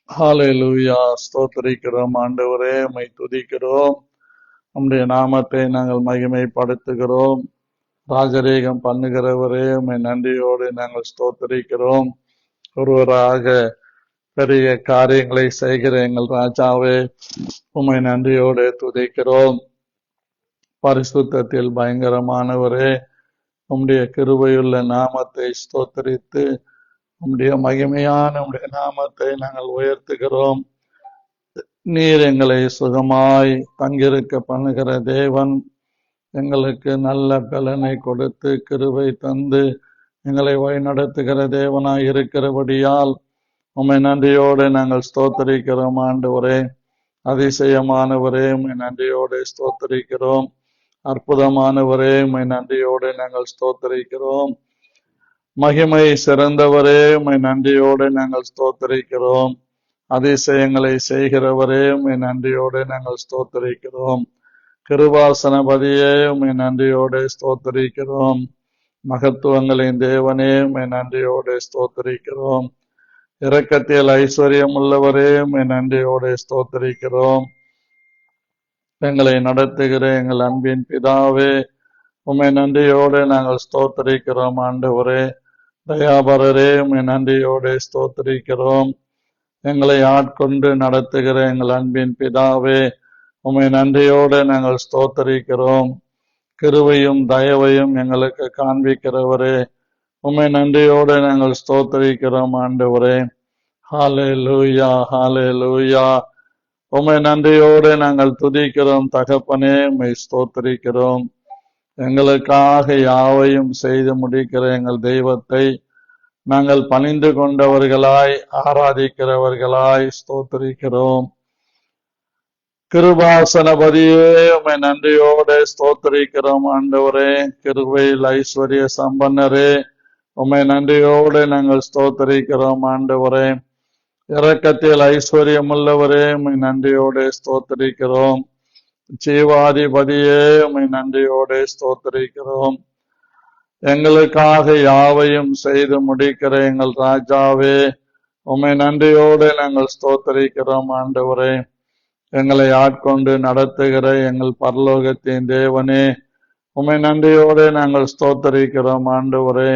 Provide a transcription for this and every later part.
ஹalleluya. ஸ்தோத்திரிக்கிறோம் ஆண்டவரே, உம்மை துதிக்கிறோம். உம்முடைய நாமத்தை நாங்கள் மகிமைப்படுத்துகிறோம். ராஜரீகம் பண்ணுகிறவரே, உம்மை நன்றியோடு நாங்கள் ஸ்தோத்திரிக்கிறோம். ஒருவராக பெரிய காரியங்களை செய்கிற எங்கள் ராஜாவே, உம்மை நன்றியோடு துதிக்கிறோம். பரிசுத்தத்தில் பயங்கரமானவரே, உம்முடைய கிருபையுள்ள நாமத்தை ஸ்தோத்திரித்து உம்முடைய மகிமையான உம்முடைய நாமத்தை நாங்கள் உயர்த்துகிறோம். நீர் எங்களை சுகமாய் தங்கியிருக்க பண்ணுகிற தேவன், எங்களுக்கு நல்ல பலனை கொடுத்து கிருபை தந்து எங்களை வழிநடத்துகிற தேவனாய் இருக்கிறபடியால் உம்மை நன்றியோடு நாங்கள் ஸ்தோத்திரிக்கிறோம். ஆண்டவரே, அதிசயமானவரே, உம்மை நன்றியோடு ஸ்தோத்திரிக்கிறோம். அற்புதமானவரே, உம்மை நன்றியோடு நாங்கள் ஸ்தோத்திரிக்கிறோம். மகிமை சிறந்தவரே, உம்மை நன்றியோடு நாங்கள் ஸ்தோத்திரிக்கிறோம். அதிசயங்களை செய்கிறவரே, உம்மை நன்றியோடு நாங்கள் ஸ்தோத்திரிக்கிறோம். கிருபாசனபதியே, உம்மை நன்றியோடு ஸ்தோத்திரிக்கிறோம். மகத்துவங்களின் தேவனே, உம்மை நன்றியோடு ஸ்தோத்திரிக்கிறோம். இரக்கத்தில் ஐஸ்வர்யம் உள்ளவரே, உம்மை நன்றியோடு ஸ்தோத்திரிக்கிறோம். எங்களை நடத்துகிற எங்கள் அன்பின் பிதாவே, உம்மை நன்றியோடு நாங்கள் ஸ்தோத்திரிக்கிறோம். ஆண்டவரே, தயாபரரே, உம்மை நன்றியோடு ஸ்தோத்திரிக்கிறோம். எங்களை ஆட்கொண்டு நடத்துகிற எங்கள் அன்பின் பிதாவே, உம்மை நன்றியோடு நாங்கள் ஸ்தோத்திரிக்கிறோம். கிருபையும் தயவையும் எங்களுக்கு காண்பிக்கிறவரே, உம்மை நன்றியோடு நாங்கள் ஸ்தோத்திரிக்கிறோம். ஆண்டவரே, ஹalleluya, ஹalleluya. உம்மை நன்றியோடு நாங்கள் துதிக்கிறோம். தகப்பனே, உம்மை ஸ்தோத்திரிக்கிறோம். எங்களுக்காக யாவையும் செய்து முடிக்கிற எங்கள் தெய்வத்தை நாங்கள் பணிந்து கொண்டவர்களாய் ஆராதிக்கிறவர்களாய் ஸ்தோத்திரிக்கிறோம். கிருபாசனபதியே, உம்மை நன்றியோடு ஸ்தோத்திரிக்கிறோம். ஆண்டவரே, கிருபையில் ஐஸ்வர்ய சம்பன்னரே, உம்மை நன்றியோடு நாங்கள் ஸ்தோத்திரிக்கிறோம். ஆண்டவரே, இரக்கத்தில் ஐஸ்வர்யம் உள்ளவரே, உம்மை நன்றியோடு ஸ்தோத்திரிக்கிறோம். ஜீவாதிபதியே, உம்மை நன்றியோடு ஸ்தோத்திரிக்கிறோம். எங்களுக்காக யாவையும் செய்து முடிக்கிற எங்கள் ராஜாவே, உம்மை நன்றியோடு நாங்கள் ஸ்தோத்திரிக்கிறோம். ஆண்டவரே, எங்களை ஆட்கொண்டு நடத்துகிற எங்கள் பரலோகத்தின் தேவனே, உம்மை நன்றியோடு நாங்கள் ஸ்தோத்திரிக்கிறோம். ஆண்டவரே,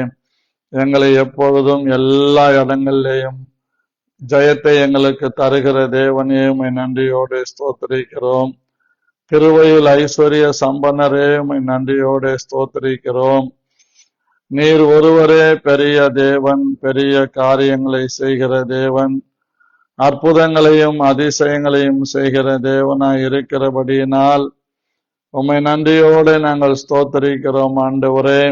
எங்களை எப்பொழுதும் எல்லா இடங்களிலேயும் ஜெயத்தை எங்களுக்கு தருகிற தேவனே, உம்மை நன்றியோடு ஸ்தோத்திரிக்கிறோம். கிருபையில் ஐஸ்வர்ய சம்பன்னரே, உம்மை நன்றியோடு ஸ்தோத்திரிக்கிறோம். நீர் ஒருவரே பெரிய தேவன், பெரிய காரியங்களை செய்கிற தேவன், அற்புதங்களையும் அதிசயங்களையும் செய்கிற தேவனாய் இருக்கிறபடியினால் உம்மை நன்றியோடு நாங்கள் ஸ்தோத்திரிக்கிறோம். ஆண்டவரே,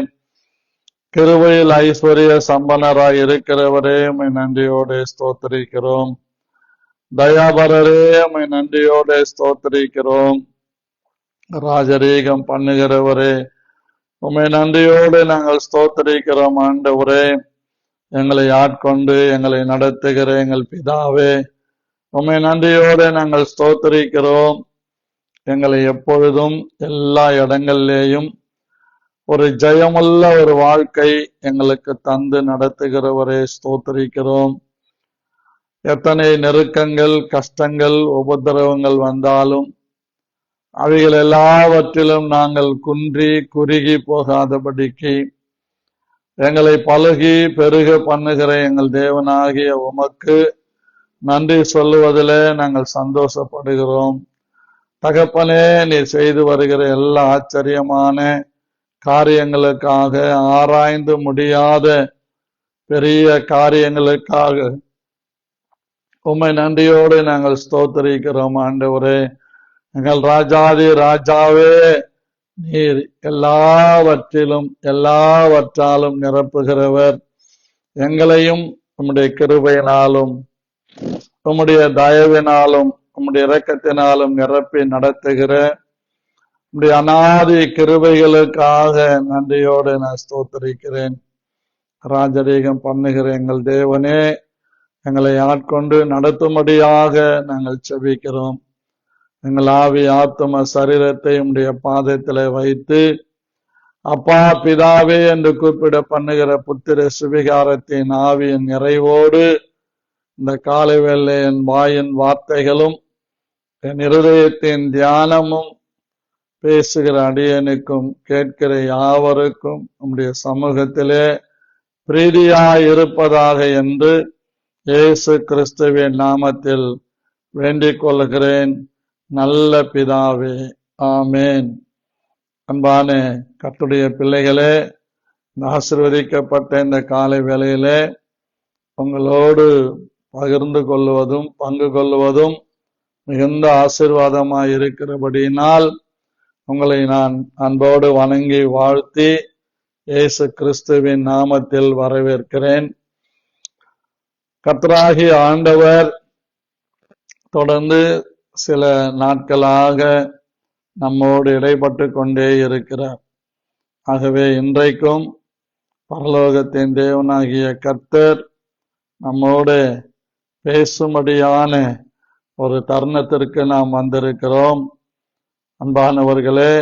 கிருபையில் ஐஸ்வர்ய சம்பனராய் இருக்கிறவரே, உம்மை நன்றியோடு ஸ்தோத்திரிக்கிறோம். தயாபரரே, உம்மை நன்றியோடு ஸ்தோத்திரிக்கிறோம். ராஜரீகம் பண்ணுகிறவரே, உம்மை நன்றியோடு நாங்கள் ஸ்தோத்திரிக்கிறோம். ஆண்டவரே, எங்களை ஆட்கொண்டு எங்களை நடத்துகிற எங்கள் பிதாவே, உம்மை நன்றியோடு நாங்கள் ஸ்தோத்திரிக்கிறோம். எங்களை எப்பொழுதும் எல்லா இடங்களிலேயும் ஒரு ஜெயமுள்ள ஒரு வாழ்க்கை எங்களுக்கு தந்து நடத்துகிறவரே, ஸ்தோத்திரிக்கிறோம். எத்தனை நெருக்கங்கள், கஷ்டங்கள், உபத்திரவங்கள் வந்தாலும் அவைகள் எல்லாவற்றிலும் நாங்கள் குன்றி குறுகி போகாதபடிக்கு எங்களை பழகி பெருக பண்ணுகிற எங்கள் தேவனாகிய உமக்கு நன்றி சொல்லுவதிலே நாங்கள் சந்தோஷப்படுகிறோம். தகப்பனே, நீர் செய்து வருகிற எல்லா ஆச்சரியமான காரியங்களுக்காக, ஆராய்ந்து முடியாத பெரிய காரியங்களுக்காக உம்மை நன்றியோடு நாங்கள் ஸ்தோத்திரிக்கிறோம். ஆண்டவரே, எங்கள் ராஜாதி ராஜாவே, நீர் எல்லாவற்றிலும் எல்லாவற்றாலும் நிரப்புகிறவர். எங்களையும் உம்முடைய கிருபையினாலும் உம்முடைய தயவினாலும் உம்முடைய இரக்கத்தினாலும் நிரப்பி நடத்துகிற உம்முடைய அநாதி கிருபைகளுக்காக நன்றியோடு நான் ஸ்தோத்திரிக்கிறேன். ராஜரீகம் பண்ணுகிற எங்கள் தேவனே, எங்களை ஆட்கொண்டு நடத்தும்படியாக நாங்கள் செபிக்கிறோம். எங்கள் ஆவி ஆத்தும சரீரத்தை உம்முடைய பாதத்திலே வைத்து அப்பா பிதாவே என்று கூப்பிட பண்ணுகிற புத்திர சுவிகாரத்தின் ஆவியின் நிறைவோடு இந்த காலை வேளை என் வாயின் வார்த்தைகளும் என் இருதயத்தின் தியானமும் பேசுகிற அடியனுக்கும் கேட்கிற யாவருக்கும் நம்முடைய சமூகத்திலே பிரீதியாய் இருப்பதாக என்று இயேசு கிறிஸ்துவின் நாமத்தில் வேண்டிக் கொள்கிறேன். நல்ல பிதாவே, ஆமேன். அன்பான கர்த்தருடைய பிள்ளைகளே, இந்த ஆசீர்வதிக்கப்பட்ட இந்த காலை வேளையிலே உங்களோடு பகிர்ந்து கொள்வதும் பங்கு கொள்வதும் மிகுந்த ஆசீர்வாதமாய் இருக்கிறபடியினால் உங்களை நான் அன்போடு வணங்கி வாழ்த்தி இயேசு கிறிஸ்துவின் நாமத்தில் வரவேற்கிறேன். கர்த்தராகிய ஆண்டவர் தொடர்ந்து சில நாட்களாக நம்மோடு இடைப்பட்டு கொண்டே இருக்கிறார். ஆகவே இன்றைக்கும் பரலோகத்தின் தேவனாகிய கர்த்தர் நம்மோடு பேசும்படியான ஒரு தருணத்திற்கு நாம் வந்திருக்கிறோம். அன்பானவர்களே,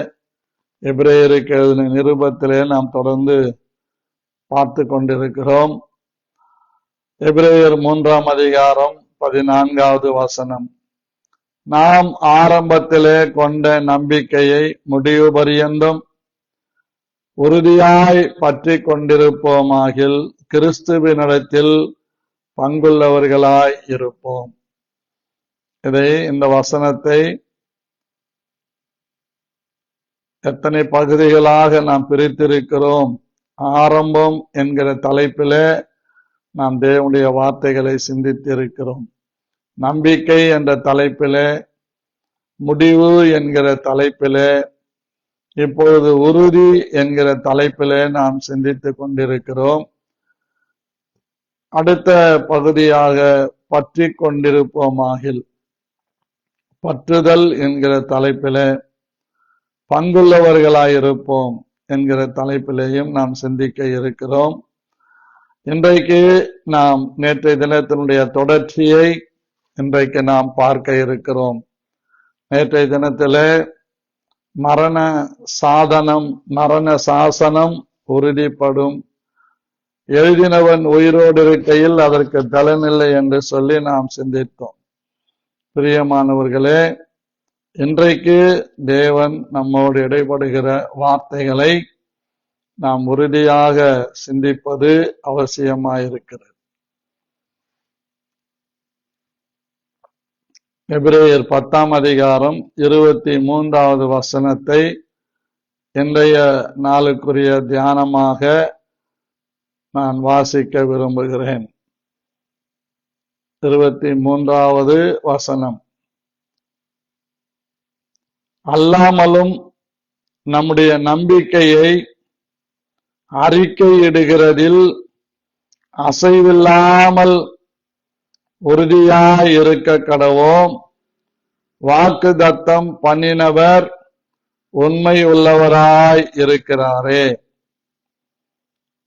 எபிரேயருக்கு எழுதின நிருபத்திலே நாம் தொடர்ந்து பார்த்து கொண்டிருக்கிறோம். எபிரேயர் 3ஆம் அதிகாரம் 14வது வசனம். நாம் ஆரம்பத்திலே கொண்ட நம்பிக்கையை முடிவு பரியந்தம் உறுதியாய் பற்றி கொண்டிருப்போமாகில் கிறிஸ்துவினிடத்தில் பங்குள்ளவர்களாய் இருப்போம். இந்த வசனத்தை எத்தனை பகுதிகளாக நாம் பிரித்திருக்கிறோம். ஆரம்பம் என்கிற தலைப்பிலே நாம் தேவனுடைய வார்த்தைகளை சிந்தித்திருக்கிறோம். நம்பிக்கை என்ற தலைப்பிலே, முடிவு என்கிற தலைப்பிலே, இப்பொழுது உறுதி என்கிற தலைப்பிலே நாம் சிந்தித்துக் கொண்டிருக்கிறோம். அடுத்த பகுதியாக பற்றி கொண்டிருப்போமாகில், பற்றுதல் என்கிற தலைப்பிலே பங்குள்ளவர்களாயிருப்போம் என்கிற தலைப்பிலேயும் நாம் சிந்திக்க இருக்கிறோம். இன்றைக்கு நாம் நேற்றைய தினத்தினுடைய தொடர்ச்சியை இன்றைக்கு நாம் பார்க்க இருக்கிறோம். நேற்றைய தினத்திலே மரண சாசனம் உறுதிப்படும், எழுதினவன் உயிரோடு இருக்கையில் அதற்கு பலனில்லை என்று சொல்லி நாம் சிந்தித்தோம். பிரியமானவர்களே, இன்றைக்கு தேவன் நம்மோடு இடைபடுகிற வார்த்தைகளை நாம் உறுதியாக சிந்திப்பது அவசியமாயிருக்கிறது. எபிரேயர் 10ஆம் அதிகாரம் 23வது வசனத்தை இன்றைய நாளுக்குரிய தியானமாக நான் வாசிக்க விரும்புகிறேன். 23வது வசனம். அல்லாமலும் நம்முடைய நம்பிக்கையை அறிக்கையிடுகிறதில் அசைவில்லாமல் உறுதியாய் இருக்க கடவோம். வாக்கு தத்தம் பண்ணினவர் உண்மை உள்ளவராய் இருக்கிறாரே.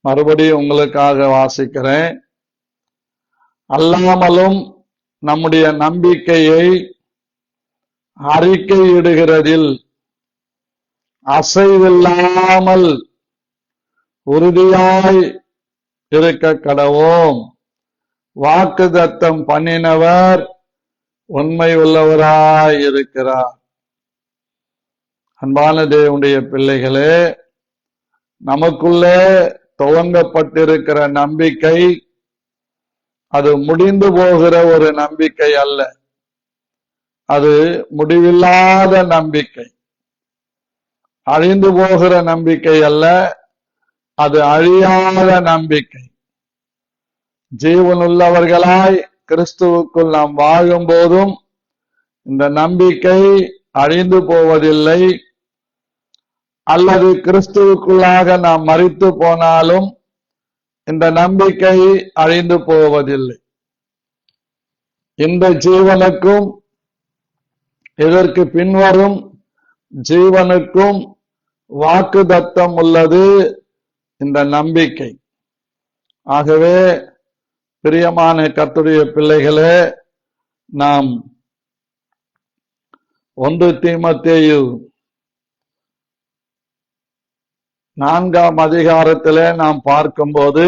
மறுபடியும் உங்களுக்காக வாசிக்கிறேன். அல்லாமலும் நம்முடைய நம்பிக்கையை அறிக்கையிடுகிறதில் அசைவில்லாமல் உறுதியாய் இருக்க கடவோம். வாக்கு தத்தம் பண்ணினவர் உண்மை உள்ளவராய் இருக்கிறார். அன்பான தேவனுடைய பிள்ளைகளே, நமக்குள்ளே துவங்கப்பட்டிருக்கிற நம்பிக்கை அது முடிந்து போகிற ஒரு நம்பிக்கை அல்ல. அது முடிவில்லாத நம்பிக்கை, அழிந்து போகிற நம்பிக்கை அல்ல. அது அழியாத நம்பிக்கை. ஜீவனுள்ளவர்களாய் கிறிஸ்துவுக்குள் நாம் வாழும் போதும் இந்த நம்பிக்கை அழிந்து போவதில்லை. அல்லது கிறிஸ்துவுக்குள்ளாக நாம் மரித்து போனாலும் இந்த நம்பிக்கை அழிந்து போவதில்லை. இந்த ஜீவனுக்கும் இதற்கு பின்வரும் ஜீவனுக்கும் வாக்குதத்தம் உள்ளது இந்த நம்பிக்கை. ஆகவே பிரியமான கர்த்தருடைய பிள்ளைகளே, நாம் 1 தீமோத்தேயு 4ஆம் அதிகாரத்திலே நாம் பார்க்கும்போது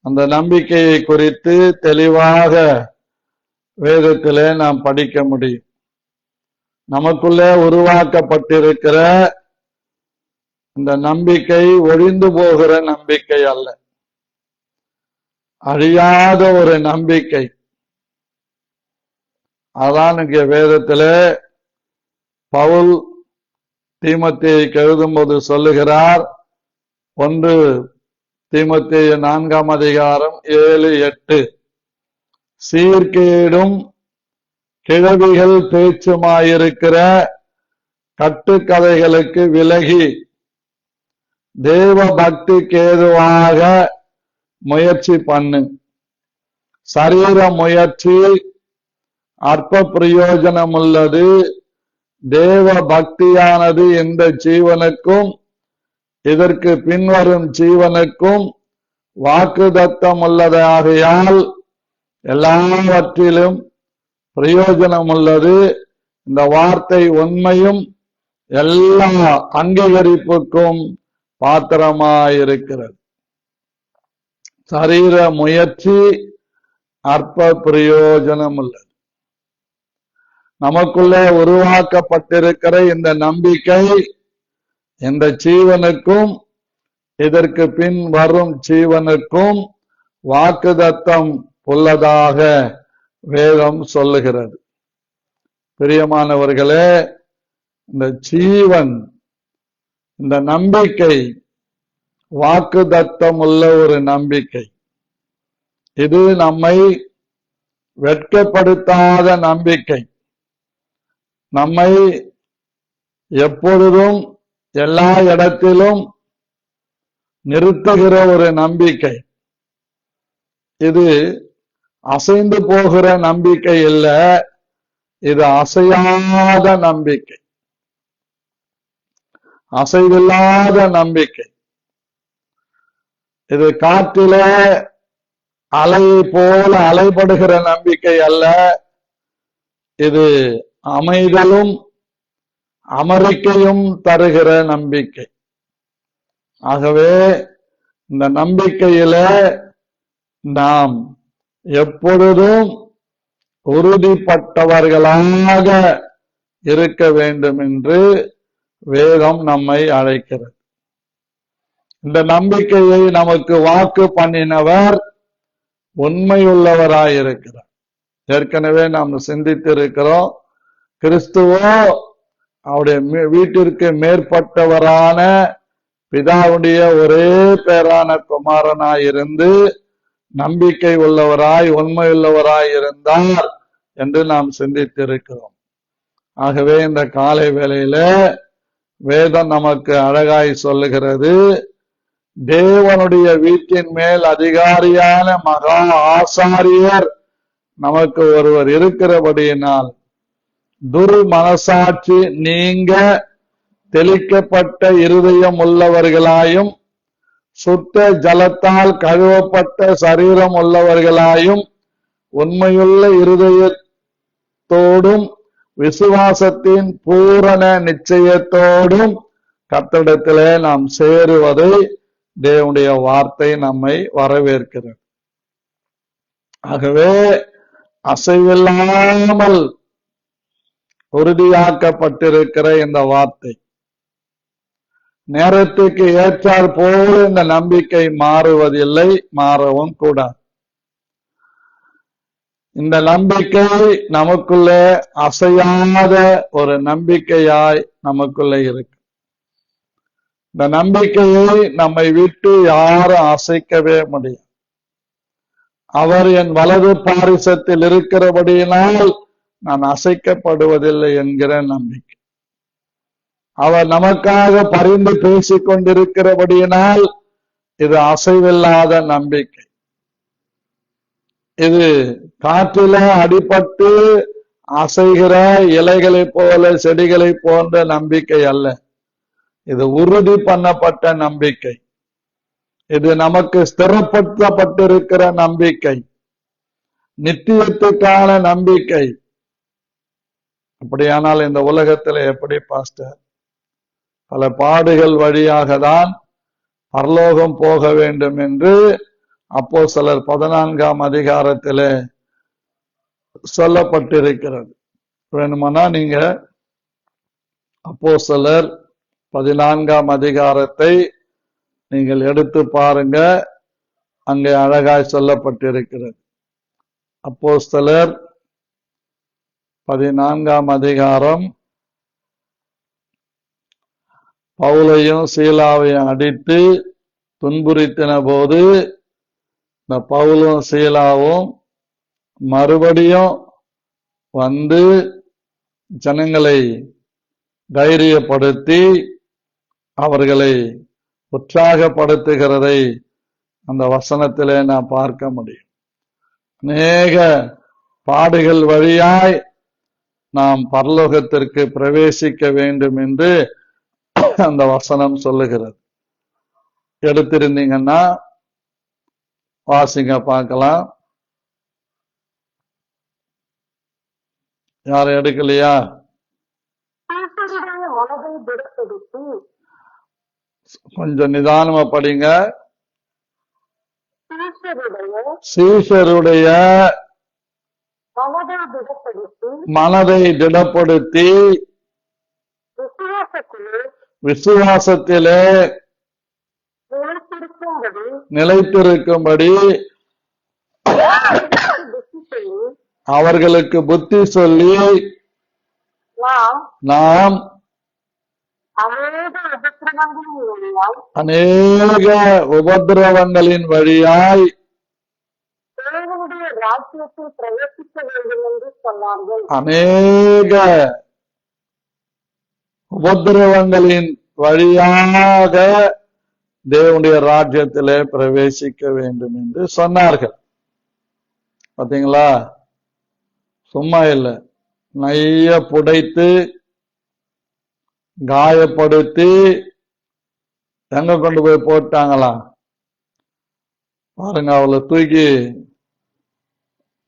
அந்த நம்பிக்கையை குறித்து தெளிவாக வேதத்திலே நாம் படிக்க முடியும். நமக்குள்ளே உருவாக்கப்பட்டிருக்கிற இந்த நம்பிக்கை ஒழிந்து போகிற நம்பிக்கை அல்ல, அழியாத ஒரு நம்பிக்கை. அதான் இங்கே வேதத்திலே பவுல் தீமோத்தேயுக்கு எழுதும்போது சொல்லுகிறார். 1 தீமோத்தேயு 4ஆம் அதிகாரம் 7, 8, சீர்கேடும் கிழவிகள் பேச்சுமாயிருக்கிற கட்டுக்கதைகளுக்கு விலகி தேவ பக்திக்கு ஏதுவாக முயற்சி பண்ணு. சரீர முயற்சி அற்ப பிரயோஜனம் உள்ளது. தேவ பக்தியானது இந்த ஜீவனுக்கும் இதற்கு பின்வரும் ஜீவனுக்கும் வாக்குதத்தம் உள்ளதாகையால் எல்லாவற்றிலும் பிரயோஜனம் உள்ளது. இந்த வார்த்தை உண்மையும் எல்லா அங்கீகரிப்புக்கும் பாத்திரமாயிருக்கிறது. சரீர முயற்சி அற்ப பிரயோஜனம் உள்ளது. நமக்குள்ளே உருவாக்கப்பட்டிருக்கிற இந்த நம்பிக்கை இந்த ஜீவனுக்கும் இதற்கு பின் வரும் ஜீவனுக்கும் வாக்குதத்தம் உள்ளதாக வேதம் சொல்லுகிறது. பிரியமானவர்களே, இந்த ஜீவன், இந்த நம்பிக்கை வாக்குதத்தம் உள்ள ஒரு நம்பிக்கை. இது நம்மை வெட்கப்படுத்தாத நம்பிக்கை. நம்மை எப்பொழுதும் எல்லா இடத்திலும் நிறுத்துகிற ஒரு நம்பிக்கை. இது அசைந்து போகிற நம்பிக்கை இல்ல, இது அசையாத நம்பிக்கை, அசைவில்லாத நம்பிக்கை. இது காற்றிலே அலையை போல அலைபடுகிற நம்பிக்கை அல்ல. இது அமைதலும் அமெரிக்கையும் தருகிற நம்பிக்கை. ஆகவே இந்த நம்பிக்கையில நாம் எப்பொழுதும் உறுதிப்பட்டவர்களாக இருக்க வேண்டும் என்று வேதம் நம்மை அழைக்கிறது. இந்த நம்பிக்கையை நமக்கு வாக்கு பண்ணினவர் உண்மையுள்ளவராயிருக்கிறார். ஏற்கனவே நாம் சிந்தித்திருக்கிறோம். கிறிஸ்துவோ அவருடைய வீட்டிற்கு மேற்பட்டவரான பிதாவுடைய ஒரே பேரான குமாரனாயிருந்து நம்பிக்கை உள்ளவராய் உண்மையுள்ளவராய் இருந்தார் என்று நாம் சிந்தித்திருக்கிறோம். ஆகவே இந்த காலை வேளையில வேதம் நமக்கு அழகாய் சொல்லுகிறது, தேவனுடைய வீட்டின் மேல் அதிகாரியான மகா ஆசாரியர் நமக்கு ஒருவர் இருக்கிறபடியினால் துர்மனசாட்சி நீங்க தெளிக்கப்பட்ட இருதயம் உள்ளவர்களாயும் சுத்த ஜலத்தால் கழுவப்பட்ட சரீரம் உள்ளவர்களாயும் உண்மையுள்ள இருதயத்தோடும் விசுவாசத்தின் பூரண நிச்சயத்தோடும் கர்த்தரிடத்திலே நாம் சேருவதை தேவனுடைய வார்த்தை நம்மை வரவேற்கிறது. ஆகவே அசைவில்லாமல் உறுதியாக்கப்பட்டிருக்கிற இந்த வார்த்தை நேரத்துக்கு ஏற்றால் போல இந்த நம்பிக்கை மாறுவதில்லை, மாறவும் கூடாது. இந்த நம்பிக்கை நமக்குள்ளே அசையாத ஒரு நம்பிக்கையாய் நமக்குள்ளே இருக்கு. இந்த நம்பிக்கையை நம்மை விட்டு யாரும் அசைக்கவே முடியும். அவர் என் வலது பாரிசத்தில் இருக்கிறபடியினால் நான் அசைக்கப்படுவதில்லை என்கிற நம்பிக்கை. அவர் நமக்காக பரிந்து பேசிக் கொண்டிருக்கிறபடியினால் இது அசைவில்லாத நம்பிக்கை. இது காற்றில அடிபட்டு அசைகிற இலைகளை போல செடிகளை போன்ற நம்பிக்கை அல்ல. இது உறுதி பண்ணப்பட்ட நம்பிக்கை. இது நமக்கு ஸ்திரப்படுத்தப்பட்டிருக்கிற நம்பிக்கை, நித்தியத்துக்கான நம்பிக்கை. அப்படியானால் இந்த உலகத்தில் எப்படி பாஸ்டர் பல பாடுகள் வழியாக தான் பரலோகம் போக வேண்டும் என்று அப்போஸ்தலர் 14ஆம் அதிகாரத்திலே சொல்லப்பட்டிருக்கிறது. வேணுமானா நீங்க அப்போஸ்தலர் 14ஆம் அதிகாரத்தை நீங்கள் எடுத்து பாருங்க, அங்கே அழகாய் சொல்லப்பட்டிருக்கிறது. அப்போஸ்தலர் 14ஆம் அதிகாரம். பவுலையும் சீலாவையும் அடித்து துன்புறுத்தின போது இந்த பவுலும் சீலாவும் மறுபடியும் வந்து ஜனங்களை தைரியப்படுத்தி அவர்களை உற்சாகப்படுத்துகிறதை அந்த வசனத்திலே நாம் பார்க்க முடியும். அநேக பாடுகள் வழியாய் நாம் பரலோகத்திற்கு பிரவேசிக்க வேண்டும் என்று அந்த வசனம் சொல்லுகிறது. எடுத்திருந்தீங்கன்னா வாசிங்க பார்க்கலாம். யாரும் எடுக்கலையா? கொஞ்சம் நிதானமா படிங்க. சீஷருடைய மனதை திடப்படுத்தி விசுவாசத்திலே நிலைத்திருக்கும்படி அவர்களுக்கு புத்தி சொல்லி நாம் அநேக உபத்திரவங்களின் வழியாய் அநேக உபத்திரவங்களின் வழியாக தேவனுடைய ராஜ்யத்திலே பிரவேசிக்க வேண்டும் என்று சொன்னார்கள். பாத்தீங்களா? சும்மா இல்லை, நைய புடைத்து காயப்படுத்தி எங்க கொண்டு போய் போட்டாங்களா பாருங்க. அவளை தூக்கி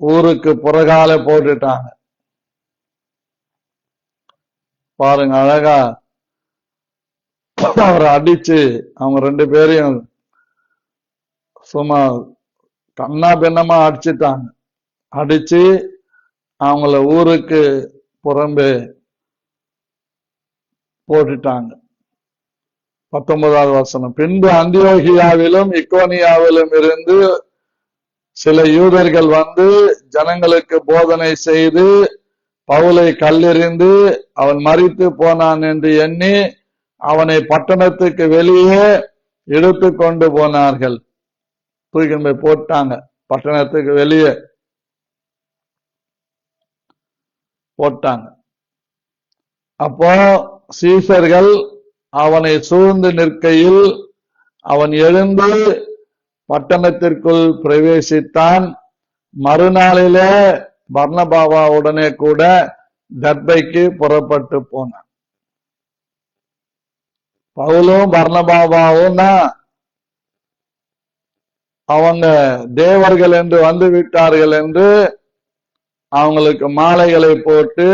ஊருக்கு புறகால போட்டுட்டாங்க. பாருங்க அழகா அவரை அடிச்சு அவங்க ரெண்டு பேரையும் சும்மா கண்ணா பின்னமா அடிச்சுட்டாங்க. அடிச்சு அவங்கள ஊருக்கு புறம்பே போட்டுட்டாங்க. 19வது வசனம். பின்பு அந்தியோகியாவிலும் இக்கோனியாவிலும் இருந்து சில யூதர்கள் வந்து ஜனங்களுக்கு போதனை செய்து பவுலை கல்லெறிந்து அவன் மரித்து போனான் என்று எண்ணி அவனை பட்டணத்துக்கு வெளியே இழுத்து கொண்டு போனார்கள். தூக்கி போய் போட்டாங்க, பட்டணத்துக்கு வெளியே போட்டாங்க. அப்போ சீஷர்கள் அவனை சூழ்ந்து நிற்கையில் அவன் எழுந்து பட்டணத்திற்குள் பிரவேசித்தான். மறுநாளிலே பர்னபாவுடனே கூட தர்பைக்கு புறப்பட்டு போனான். பவுலும் பர்னபாவும் தான் அவங்க தேவர்கள் என்று வந்து விட்டார்கள் என்று அவங்களுக்கு மாலைகளை போட்டு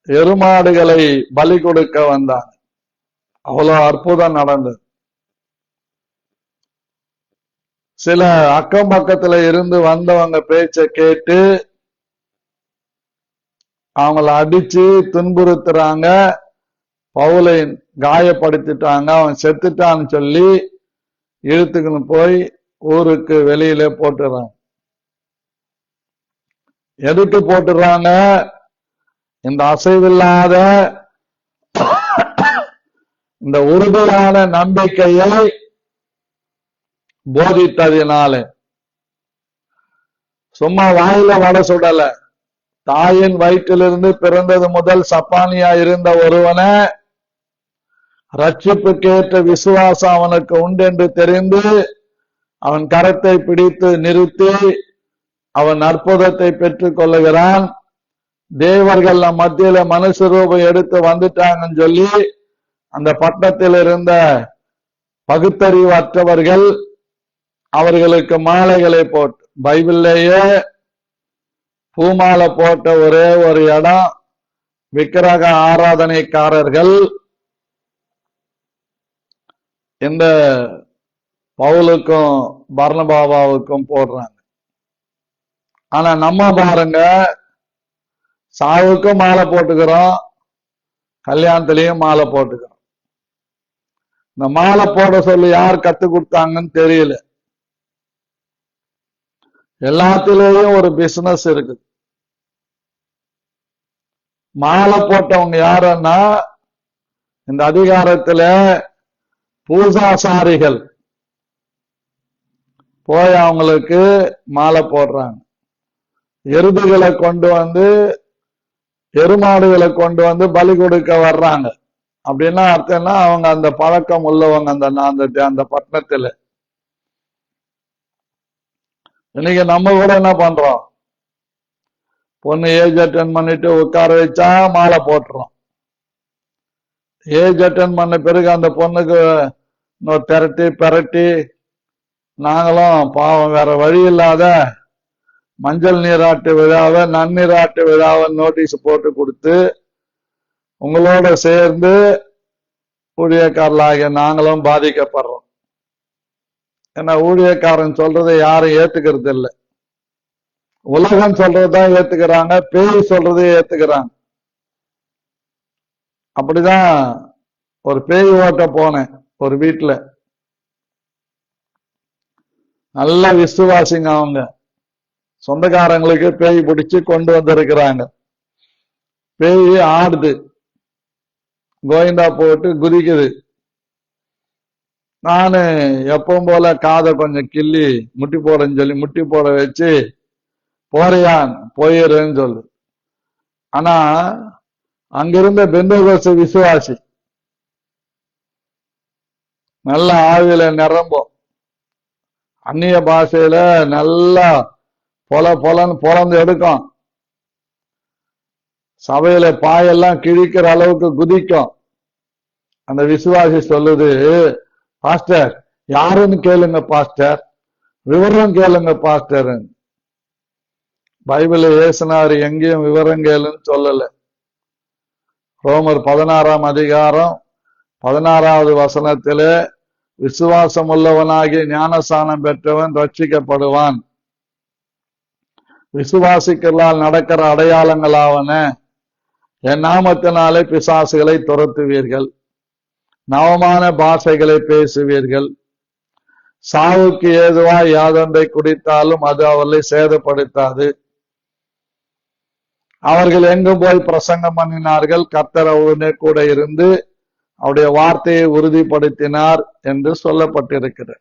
எருமாடுகளை பலி கொடுக்க வந்தாங்க. அவ்வளவு அற்புதம் நடந்தது. சில அக்கம் பக்கத்துல இருந்து வந்தவங்க பேச்ச கேட்டு அவங்கள அடிச்சு துன்புறுத்துறாங்க. பவுலை காயப்படுத்திட்டாங்க, அவன் செத்துட்டான்னு சொல்லி இழுத்துக்கணும் போய் ஊருக்கு வெளியில போட்டுறாங்க. எதுக்கு போட்டுறாங்க? இந்த அசைவில்லாத இந்த உறுதியான நம்பிக்கையை போதித்ததினால. சும்மா வாயில வட சுடல. தாயின் வயிற்றிலிருந்து பிறந்தது முதல் சப்பானியா இருந்த ஒருவனை ரட்சிப்புக்கேற்ற விசுவாசம் அவனுக்கு உண்டு என்று தெரிந்து அவன் கரத்தை பிடித்து நிறுத்தி அவன் அற்புதத்தை பெற்றுக் கொள்ளுகிறான். தேவர்கள் நம் மத்தியில மனுஷ ரூபம் எடுத்து வந்துட்டாங்கன்னு சொல்லி அந்த பட்டணத்தில் இருந்த பகுத்தறிவற்றவர்கள் அவர்களுக்கு மாலைகளை போட்டு, பைபிள்லேயே பூமாலை போட்ட ஒரே ஒரு இடம் விக்கிரக ஆராதனைக்காரர்கள் இந்த பவுலுக்கும் பர்னபாவுக்கும் போடுறாங்க. ஆனா நம்ம பாருங்க, சாவுக்கும் மாலை போட்டுக்கிறோம், கல்யாணத்திலையும் மாலை போட்டுக்கிறோம். இந்த மாலை போட சொல்லி யார் கத்து கொடுத்தாங்கன்னு தெரியல. எல்லாத்திலேயும் ஒரு பிசினஸ் இருக்குது. மாலை போட்டவங்க யாருன்னா இந்த அதிகாரத்துல பூசாசாரிகள் போய் அவங்களுக்கு மாலை போடுறாங்க. எருதுகளை கொண்டு வந்து, எருமாடுகளை கொண்டு வந்து பலி கொடுக்க வர்றாங்க. அப்படின்னா அர்த்தம்னா அவங்க அந்த பழக்கம் உள்ளவங்க அந்த பட்டணத்துல. இன்னைக்கு நம்ம கூட என்ன பண்றோம், பொண்ணு ஏஜ் அட்டன் பண்ணிட்டு உட்கார வச்சா மாலை போட்டுறோம். ஏஜ் அட்டன் பண்ண பிறகு அந்த பொண்ணுக்கு திரட்டி பெரட்டி நாங்களும் பாவம் வேற வழி இல்லாத மஞ்சள் நீராட்டு விழாவை நன்னீராட்டு விழாவை நோட்டீஸ் போட்டு கொடுத்து உங்களோட சேர்ந்து ஊழியக்காரர்களாகிய நாங்களும் பாதிக்கப்படுறோம். ஏன்னா ஊழியக்காரன் சொல்றதை யாரும் ஏத்துக்கிறது இல்லை. உலகம் சொல்றதுதான் ஏத்துக்கிறாங்க, பேய் சொல்றதை ஏத்துக்கிறாங்க. அப்படிதான் ஒரு பேய் ஓட்ட போனேன் ஒரு வீட்டுல. நல்ல விசுவாசிங்க, அவங்க சொந்தக்காரங்களுக்கு பேய் பிடிச்சு கொண்டு வந்திருக்கிறாங்க. பேய் ஆடுது, கோவிந்தா போட்டு குதிக்குது. நானு எப்பவும் போல காதை கொஞ்சம் கிள்ளி முட்டி போடன்னு சொல்லி முட்டி போட வச்சு போறியான் போயிருன்னு சொல்லு. ஆனா அங்கிருந்த பெந்தகோஸ்து விசுவாசி நல்ல ஆவியில நிரம்பும், அந்நிய பாஷையில நல்லா பொலன்னு பொலந்து எடுக்கும், சபையில பாயெல்லாம் கிழிக்கிற அளவுக்கு குதிக்கும். அந்த விசுவாசி சொல்லுது, பாஸ்டர் யாருன்னு கேளுங்க பாஸ்டர், விவரம் கேளுங்க பாஸ்டர். பைபிள் ஏசுனாரு எங்கேயும் விவரம் கேளுன்னு சொல்லல. ரோமர் 16ஆம் அதிகாரம் 16வது வசனத்திலே விசுவாசம் உள்ளவனாகி ஞானஸ்நானம் பெற்றவன் ரட்சிக்கப்படுவான். விசுவாசிக்கலால் நடக்கிற அடையாளங்களாவன, என் நாமத்தினாலே பிசாசுகளை துரத்துவீர்கள், நவமான பாஷைகளை பேசுவீர்கள், சாவுக்கு ஏதுவாய் யாதொன்றை குடித்தாலும் அது அவர்களை சேதப்படுத்தாது. அவர்கள் எங்கும் போய் பிரசங்கம் பண்ணினார்கள், கர்த்தர் அவருடனே கூட இருந்து அவருடைய வார்த்தையை உறுதிப்படுத்தினார் என்று சொல்லப்பட்டிருக்கிறது.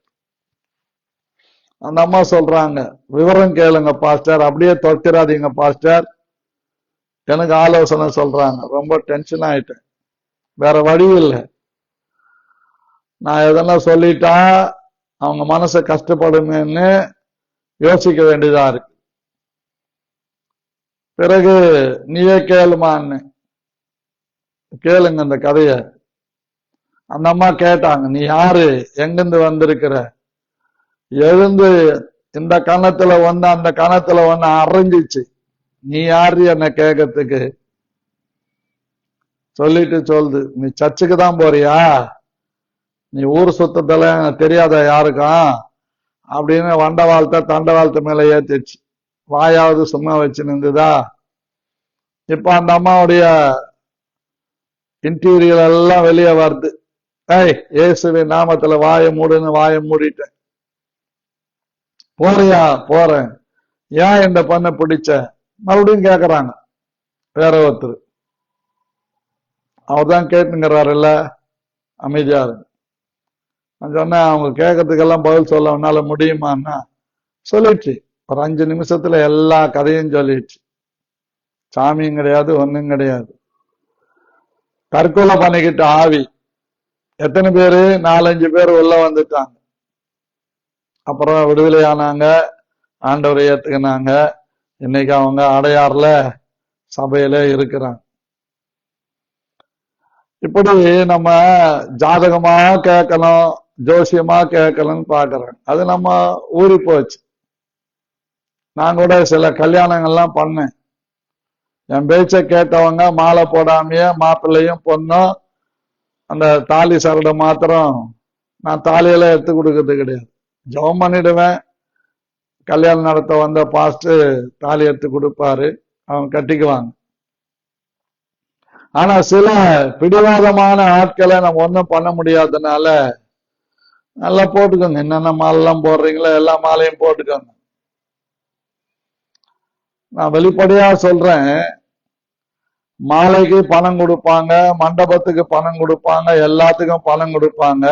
அந்த அம்மா சொல்றாங்க, விவரம் கேளுங்க பாஸ்டர், அப்படியே தொட்டிராதீங்க பாஸ்டர். எனக்கு ஆலோசனை சொல்றாங்க. ரொம்ப டென்ஷன் ஆயிட்டேன், வேற வழி இல்லை. நான் எதனா சொல்லிட்டா அவங்க மனசை கஷ்டப்படுமேன்னு யோசிக்க வேண்டியதா இருக்கு. பிறகு நீயே கேளுமான்னு கேளுங்க இந்த கதைய. அந்த அம்மா கேட்டாங்க, நீ யாரு, எங்கிருந்து வந்திருக்கிற? எழுந்து இந்த கணத்துல வந்து அந்த கணத்துல ஒன்னு அரைஞ்சிச்சு, நீ யாரு என்ன கேட்கறதுக்கு? சொல்லிட்டு சொல்லுது, நீ சர்ச்சுக்கு தான் போறியா, நீ ஊர் சுத்தத்துல தெரியாத யாருக்கும் அப்படின்னு வண்டவாழ்த்த தண்டவாழ்த்த மேல ஏத்திடுச்சு. வாயாவது சும்மா வச்சு நின்றுதா? இப்ப அந்த அம்மாவுடைய இன்டீரியர் எல்லாம் வெளியே வருது. இயேசுவின் நாமத்துல வாயை மூடுன்னு வாயை மூடிட்டேன். போறியா? போறேன். ஏன் இந்த பொண்ணை பிடிச்ச? மறுபடியும் கேக்குறாங்க வேற ஒருத்தர். அவர் தான் கேட்டுங்கிறாருல்ல, அமைதியா இருக்கு. நான் சொன்னேன், அவங்க கேட்கறதுக்கெல்லாம் பதில் சொல்ல உன்னால முடியுமான்னா சொல்லிடுச்சு. ஒரு 5 நிமிஷத்துல எல்லா கதையும் சொல்லிடுச்சு. சாமியும் கிடையாது, ஒன்னும் கிடையாது. தற்கொலை பண்ணிக்கிட்ட ஆவி எத்தனை பேரு? 4-5 பேர் உள்ள வந்துட்டாங்க. அப்புறம் விடுதலை ஆனாங்க, ஆண்டவரை ஏத்துக்கினாங்க. இன்னைக்கு அவங்க அடையாறுல சபையில இருக்கிறாங்க. இப்படி நம்ம ஜாதகமா கேட்கணும், ஜோசியமா கேட்கணும்னு பாக்குறேன். அது நம்ம ஊறி போச்சு. நான் கூட சில கல்யாணங்கள்லாம் பண்ணேன். என் பேச்ச கேட்டவங்க மாலை போடாமையே மாப்பிள்ளையும் பொண்ணும் அந்த தாலி சரடை மாத்திரம், நான் தாலியெல்லாம் எடுத்து கொடுக்கறது கிடையாது. ஜெபம் பண்ணிடுவேன். கல்யாணம் நடத்த வந்த பாஸ்டர் தாலி எடுத்து கொடுப்பாரு, அவங்க கட்டிக்குவாங்க. ஆனா சில பிடிவாதமான ஆட்களை நம்ம ஒண்ணும் பண்ண முடியாததுனால, நல்லா போட்டுக்கோங்க, என்னென்ன மாலைலாம் போடுறீங்களோ எல்லா மாலையும் போட்டுக்கோங்க. நான் வெளிப்படையா சொல்றேன், மாலைக்கு பணம் கொடுப்பாங்க, மண்டபத்துக்கு பணம் கொடுப்பாங்க, எல்லாத்துக்கும் பணம் கொடுப்பாங்க.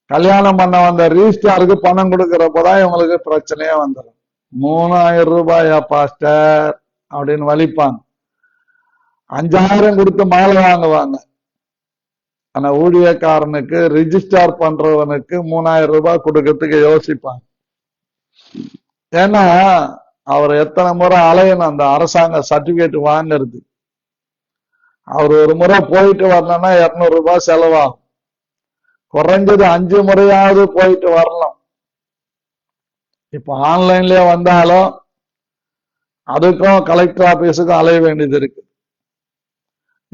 கல்யாணம் பண்ண வந்த ரீஸ்டாருக்கு பணம் கொடுக்கறப்பதான் இவங்களுக்கு பிரச்சனையே வந்துடும். 3000 ரூபாயா பாஸ்டர் அப்படின்னு வலிப்பாங்க. 5000 கொடுத்து மாலை வாங்குவாங்க. ஆனா ஊழியக்காரனுக்கு ரிஜிஸ்டார் பண்றவனுக்கு 3000 ரூபாய் கொடுக்கறதுக்கு யோசிப்பாங்க. ஏன்னா அவர் எத்தனை முறை அலையணும் அந்த அரசாங்க சர்டிபிகேட் வாங்கிறது. அவர் ஒரு முறை போயிட்டு வரணும்னா 200 ரூபாய் செலவாகும். குறைஞ்சது 5 முறையாவது போயிட்டு வரலாம். இப்ப ஆன்லைன்லயே வந்தாலும் அதுக்கும் கலெக்டர் ஆபீஸுக்கும் அலைய வேண்டியது இருக்கு.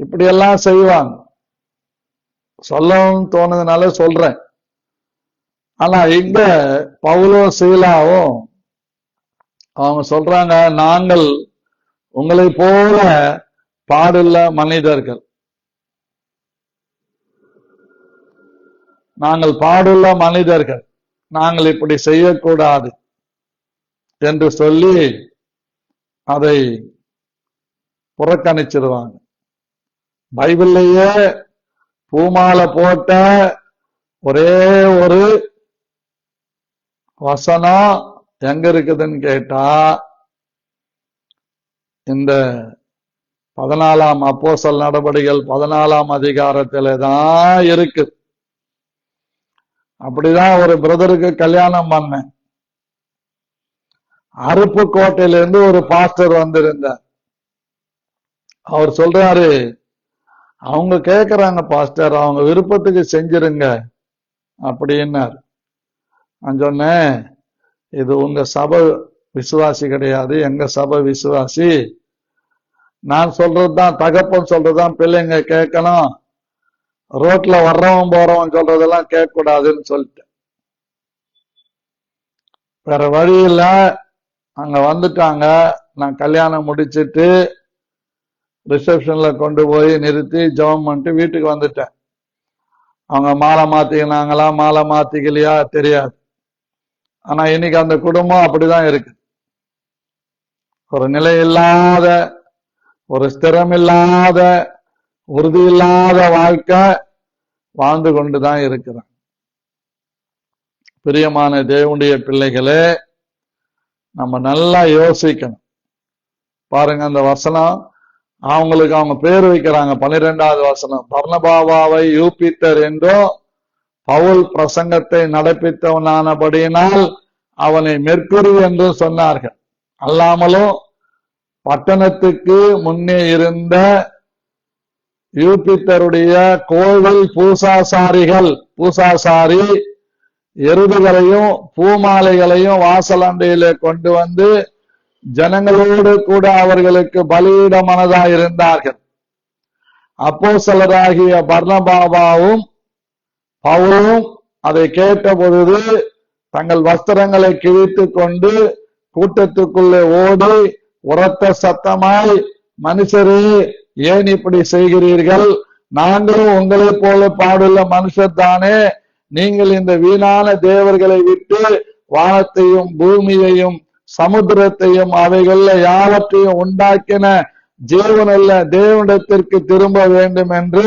இப்படி எல்லாம் செய்வாங்க. சொல்லணும்னு தோணுதுனால சொல்றேன். ஆனா இங்க பவுலும் சீலாவும் அவங்க சொல்றாங்க, நாங்கள் உங்களை போல பாடுள்ள மனிதர்கள், நாங்கள் பாடுள்ள மனிதர்கள், நாங்கள் இப்படி செய்யக்கூடாது என்று சொல்லி அதை புறக்கணிச்சிருவாங்க. பைபிள்லயே பூமாலை போட்ட ஒரே ஒரு வசனம் எங்க இருக்குதுன்னு கேட்டா, இந்த 14ஆம் அப்போஸ்தலர் நடபடிகள் 14ஆம் அதிகாரத்திலே தான் இருக்கு. அப்படிதான் ஒரு பிரதருக்கு கல்யாணம் பண்ணேன். அருப்புக்கோட்டையிலிருந்து ஒரு பாஸ்டர் வந்திருந்தார். அவர் சொல்றாரு, அவங்க கேட்கிறாங்க பாஸ்டர், அவங்க விருப்பத்துக்கு செஞ்சிருங்க அப்படின்னார். நான் சொன்னேன், இது உங்க சபை விசுவாசி கிடையாது, எங்க சபை விசுவாசி. நான் சொல்றதுதான், தகப்பன் சொல்றதுதான் பிள்ளைங்க கேட்கணும். ரோட்ல வர்றவன் போறவன் சொல்றதெல்லாம் கேட்க கூடாதுன்னு சொல்லிட்டேன். வேற வழி இல்ல, அங்க வந்துட்டாங்க. நான் கல்யாணம் முடிச்சிட்டு ரிசப்ஷன்ல கொண்டு போய் நிறுத்தி ஜெபம் பண்ணிட்டு வீட்டுக்கு வந்துட்டேன். அவங்க மாலை மாத்திக்கினாங்களா மாலை மாத்திக்கலையா தெரியாது. ஆனா இன்னைக்கு அந்த குடும்பம் அப்படிதான் இருக்கு. ஒரு நிலை இல்லாத, ஒரு ஸ்திரம் இல்லாத, உறுதி இல்லாத வாழ்க்கை வாழ்ந்து கொண்டுதான் இருக்கிறான். பிரியமான தேவனுடைய பிள்ளைகளே, நம்ம நல்லா யோசிக்கணும். பாருங்க, அந்த வசனம் அவங்களுக்கு அவங்க பேர் வைக்கிறாங்க. 12வது வசனம், பர்னபாவை யூபித்தர் என்றும் பவுல் பிரசங்கத்தை நடப்பித்தவனானபடியினால் அவனை மெர்க்குரி என்றும் சொன்னார்கள். அல்லாமலும் பட்டணத்துக்கு முன்னே இருந்த யூபித்தருடைய கோவில் பூசாசாரி எருதுகளையும் பூமாலைகளையும் வாசலண்டையிலே கொண்டு வந்து ஜனங்களோடு கூட அவர்களுக்கு பலியிட மனதாயிருந்தார்கள். அப்போஸ்தலராகிய பர்னபாவும் பவுலும் அதை கேட்ட பொழுது தங்கள் வஸ்திரங்களை கிழித்து கொண்டு கூட்டத்துக்குள்ளே ஓடி உரத்த சத்தமாய், மனுஷரே, ஏன் இப்படி செய்கிறீர்கள்? நாங்களும் உங்களை போல பாடுள்ள மனுஷர் தானே. நீங்கள் இந்த வீணான தேவர்களை விட்டு வானத்தையும் பூமியையும் சமுத்திரத்தையும் அவைகள்ல யாவற்றையும் உண்டாக்கின ஜீவனுள்ள தேவனிடத்திற்கு திரும்ப வேண்டும் என்று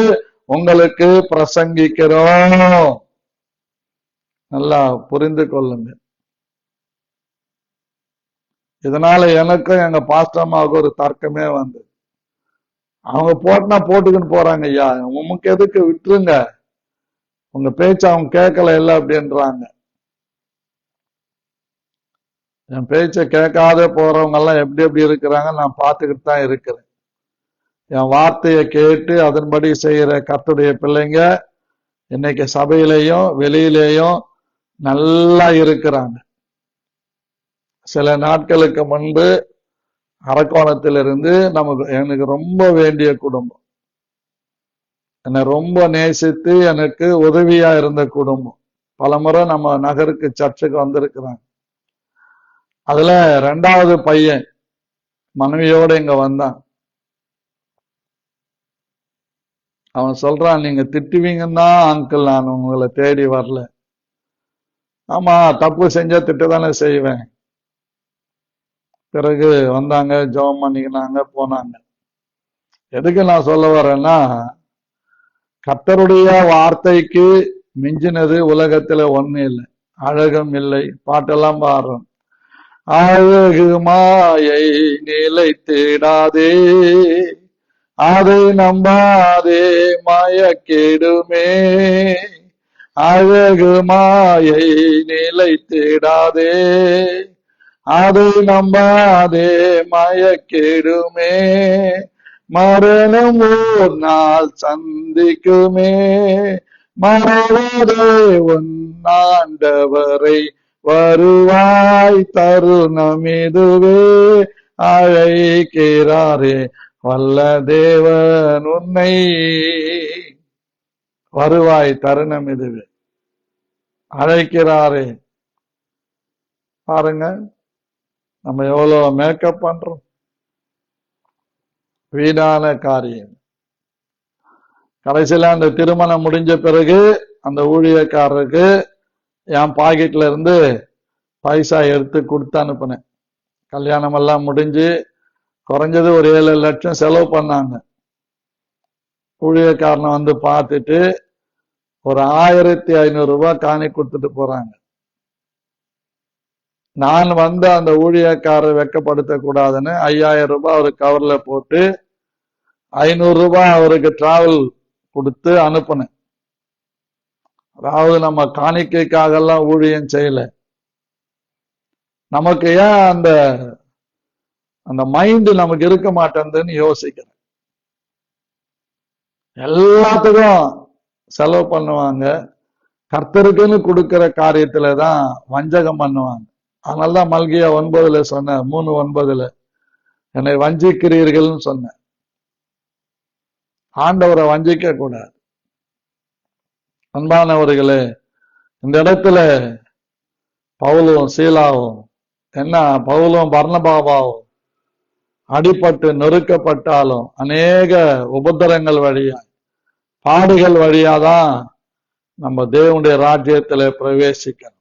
உங்களுக்கு பிரசங்கிக்கிறோம். நல்லா புரிந்து கொள்ளுங்க. இதனால எனக்கும் எங்க பாஸ்டர்மாவுக்கு ஒரு தர்க்கமே வந்து, அவங்க போட்டுனா போட்டுக்குன்னு போறாங்க, ஐயா உமக்கு எதுக்கு, விட்டுருங்க, உங்க பேச்சு அவங்க கேட்கல இல்ல அப்படின்றாங்க. என் பேச்சை கேட்காத போறவங்க எல்லாம் எப்படி எப்படி இருக்கிறாங்க நான் பார்த்துக்கிட்டு தான் இருக்கிறேன். என் வார்த்தையை கேட்டு அதன்படி செய்யற கர்த்தருடைய பிள்ளைங்க இன்னைக்கு சபையிலையும் வெளியிலேயும் நல்லா இருக்கிறாங்க. சில நாட்களுக்கு முன்பு அரக்கோணத்திலிருந்து எனக்கு ரொம்ப வேண்டிய குடும்பம், என்னை ரொம்ப நேசித்து எனக்கு உதவியா இருந்த குடும்பம், பலமுறை நம்ம நகருக்கு சர்ச்சுக்கு வந்திருக்கிறாங்க. அதுல 2வது பையன் மனைவியோட இங்க வந்தான். அவன் சொல்றான், நீங்க திட்டுவீங்கன்னு தான் அங்கிள் நான் உங்களை தேடி வரல. ஆமா, தப்பு செஞ்சா திட்டதானே செய்வேன். பிறகு வந்தாங்க, ஜெபம் பண்ணிக்கினாங்க, போனாங்க. எதுக்கு நான் சொல்ல வரேன்னா, கர்த்தருடைய வார்த்தைக்கு மிஞ்சினது உலகத்துல ஒண்ணு இல்லை. அழகும் இல்லை. பாட்டெல்லாம் பாடுறோம். அழகு மாயை நிலைத்திடாதே, அதை நம்பாதே மயக்கிடுமே. அழகு மாயை நிலைத்திடாதே, அதை நம்பாதே மயக்கிடுமே. மரணம் ஒரு நாள் சந்திக்குமே, மறவாதே உன் ஆண்டவரை, வருவாய் தருணம் இதுவே, அழைக்கிறாரே வல்ல தேவன் உன்னை. வருவாய் தருணம் இதுவே, அழைக்கிறாரே. பாருங்க, நம்ம எவ்வளவு மேக்கப் பண்றோம். வீணான காரியம். கடைசியில அந்த திருமணம் முடிஞ்ச பிறகு அந்த ஊழியக்காரருக்கு என் பாக்கெட்ல இருந்து பைசா எடுத்து கொடுத்து அனுப்புனேன். கல்யாணம் எல்லாம் முடிஞ்சு குறைஞ்சது ஒரு 7 லட்சம் செலவு பண்ணாங்க. ஊழியக்காரனை வந்து பார்த்துட்டு ஒரு 1500 ரூபாய் காணி கொடுத்துட்டு போறாங்க. நான் வந்து அந்த ஊழியக்காரரை வெக்கப்படுத்த கூடாதுன்னு 5000 ரூபாய் அவருக்கு கவர்ல போட்டு 500 ரூபாய் அவருக்கு டிராவல் கொடுத்து அனுப்புனேன். அதாவது நம்ம காணிக்கைக்காக எல்லாம் ஊழியம் செய்யல. நமக்கு ஏன் அந்த மைண்ட் நமக்கு இருக்க மாட்டேங்குதுன்னு யோசிக்கிறேன். எல்லாத்துக்கும் செலவு பண்ணுவாங்க. கர்த்தருக்குன்னு கொடுக்கிற காரியத்துலதான் வஞ்சகம் பண்ணுவாங்க. அதனாலதான் மல்கியா 9 சொன்ன 3:9 என்னை வஞ்சிக்கிறீர்கள்னு சொன்ன. ஆண்டவரை வஞ்சிக்க கூடாது. அன்பானவர்களே, இந்த இடத்துல பவுலும் சீலாவும் என்ன, பவுலும் பர்னபாவும் அடிபட்டு நொறுக்கப்பட்டாலும் அநேக உபத்திரங்கள் வழியா, பாடுகள் வழியாதான் நம்ம தேவனுடைய ராஜ்யத்துல பிரவேசிக்கணும்.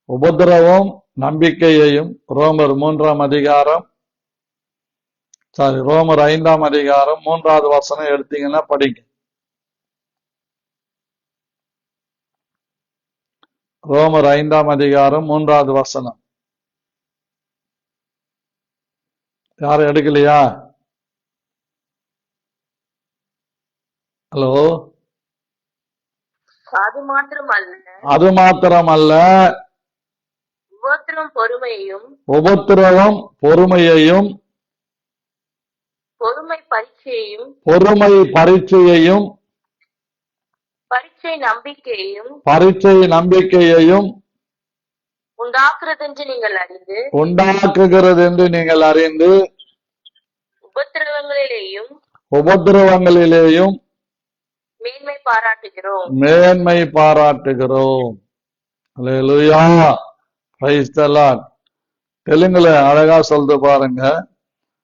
உபத்திரவம் நம்பிக்கையையும் ரோமர் 3ஆம் அதிகாரம், ரோமர் 5ஆம் அதிகாரம் 3வது வசனம் எடுத்தீங்கன்னா படிங்க. ரோமர் 5ஆம் அதிகாரம் 3வது வசனம். யாரும் எடுக்கலையா? ஹலோ. அது மாத்திரமல்ல, உபத்திரவம் பொறுமையையும் பொறுமை பரீட்சையையும் பரீட்சை நம்பிக்கையையும் உண்டாக்குகிறது என்று நீங்கள் அறிந்து உபத்திரவங்களிலேயும் மேன்மை பாராட்டுகிறோம். அல்லேலூயா, பிரைஸ் தி லார்ட். தெலுங்குல அழகா சொல்றது பாருங்க.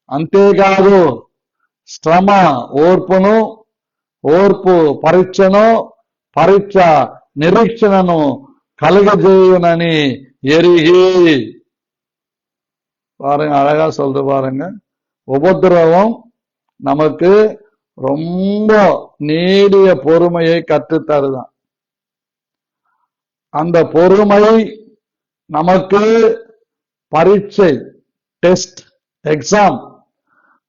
అంతేకాదు శ్రమ ఓర్పును, ఓర్పు పరీక్షను, పరీక్ష నిరీక్షణను కలుగజేయునని ఎరిగి. பாருங்க, அழகா சொல்றது பாருங்க. உபத்திரவம் நமக்கு ரொம்ப நீடிய பொறுமையை கற்றுத்தருதான். அந்த பொறுமை நமக்கு பரீட்சை, டெஸ்ட், எக்ஸாம்,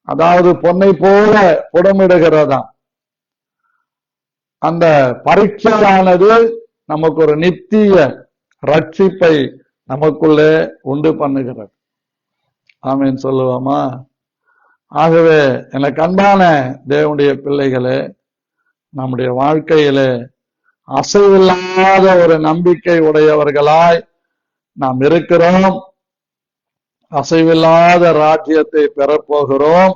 அதாவது பொன்னை போல புடமிடுகிறதா. அந்த பரீட்சையானது நமக்கு ஒரு நித்திய ரட்சிப்பை நமக்குள்ளே உண்டு பண்ணுகிறது. ஆமீன் சொல்லுவோமா? ஆகவே எனக்கு அன்பான தேவனுடைய பிள்ளைகளே, நம்முடைய வாழ்க்கையிலே அசைவில்லாத ஒரு நம்பிக்கை உடையவர்களாய் நாம் இருக்கிறோம். அசைவில்லாத ராஜ்யத்தை பெறப்போகிறோம்.